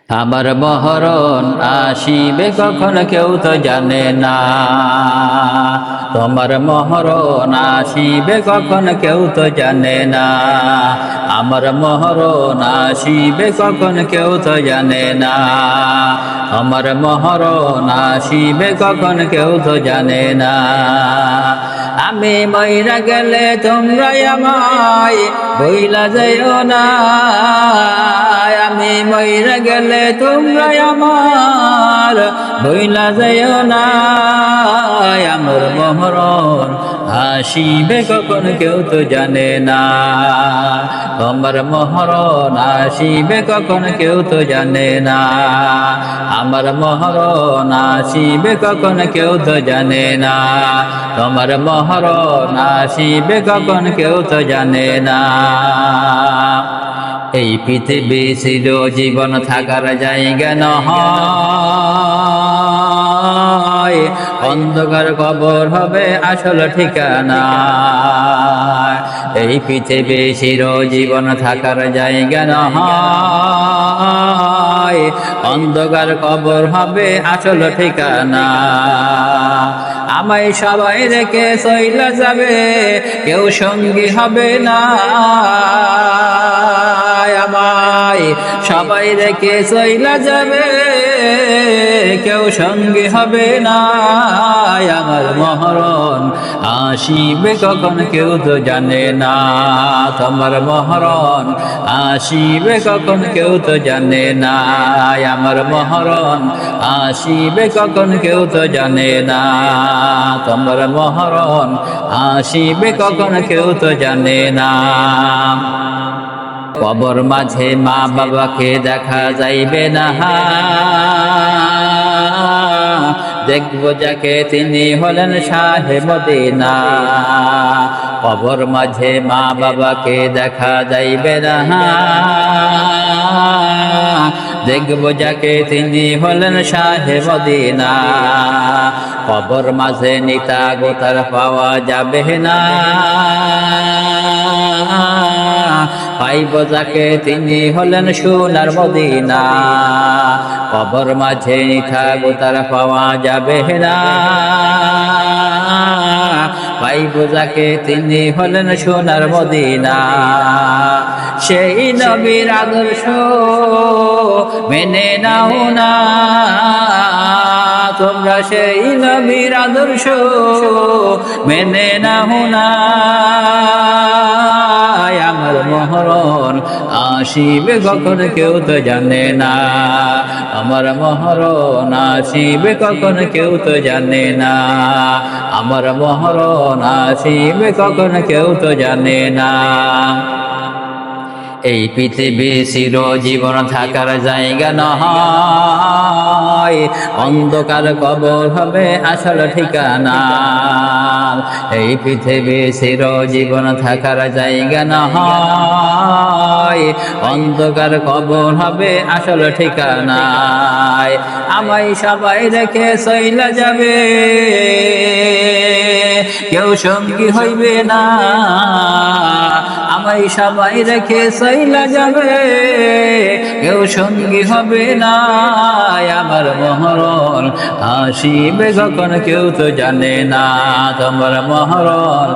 আমার মহরণ আসিবে কখন কেউ তো জানে না। তোমার মহরণ আসিবে কখন কেউ তো জানে না। আমার মহরণ আসিবে কখন কেউ তো জানে না। আমার মহরণ আসিবে কখন কেউ তো জানে না। আমি মইরা গেলে তোমরা আমায় বইলা যাইও না। আমি মইরা গেলে তোমরা আমার বইলা যাইও না। আমার মহরণ আসিবে কখন কেউ তো জানে না। আমার মহরণ আসিবে কখন কেউ তো জানে না। আমার মহরণ আসিবে কখন কেউ তো জানে না। তোমার মহরণ আসিবে কখন কেউ তো জানে না। এই পৃথিবী ছিল জীবন থাকার জায়গা নয়, অন্ধকার কবর হবে আসল ঠিকানা। এই পৃথিবী ছিল জীবন থাকার জায়গা নয়, অন্ধকার কবর হবে আসল ঠিকানা। আমায় সবাই রেখে চইলা যাবে, কেউ সঙ্গী হবে না। আমায় সবাই রেখে চইলা যাবে, কেউ সঙ্গী হবে না। আমার মহরণ আসিবে কখন কেউ তো জানে না। তোমার মহরণ আসিবে কখন কেউ তো জানে না। আমার মহরণ আসিবে কখন কেউ তো জানে না। তোমার মহরণ আসিবে কখন কেউ তো জানে না। কবর মাঝে মা বাবাকে দেখা যাইবে না। দেখব যাকে তিনি হলেন শাহে মদিনা। কবর মাঝে মা বাবাকে দেখা যাইবে না। দেখব যাকে তিনি হলেন শাহে মদিনা। কবর মাঝে নিতা গোতার পাওয়া যাবে না। পাইব যাকে তিনি হলেন সোনার মদিনা। কবর মাঝে নিতা গোতার পাওয়া যাবে না। পাইব যাকে তিনি হলেন সোনার মদিনা। সেই নবীর আদর্শ মেনে নাও না তোমরা, সেই নবীর আদর্শ মেনে নাও না। আমার মহরণ আসিবে কখন কেউ তো জানে না। আমার মহরণ আসিবে কখন কেউ তো জানে না। আমার মহরণ আসিবে কখন কেউ তো জানে না। এই পৃথিবী চির জীবন থাকার জায়গা নয়, অন্ধকার কবর হবে আসল ঠিকানা। এই পৃথিবী চির জীবন থাকার জায়গা নয়, অন্ধকার কবর হবে আসল ঠিকানা। আমায় সবাই রেখে চইলা যাবে, কেউ সঙ্গী হইবে না। আমায় সবাই রেখে চইলা যাবে, কেউ সঙ্গী হবে না। আমার মহরণ আসিবে কখন কেউ তো জানে না। তোমার মহরণ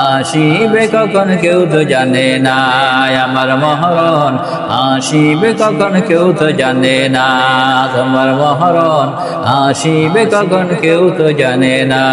আসিবে কখন কেউ তো জানে না। আমার মহরণ আসিবে কখন কেউ তো জানে না। তোমার মহরণ আসিবে কখন কেউ তো জানে না।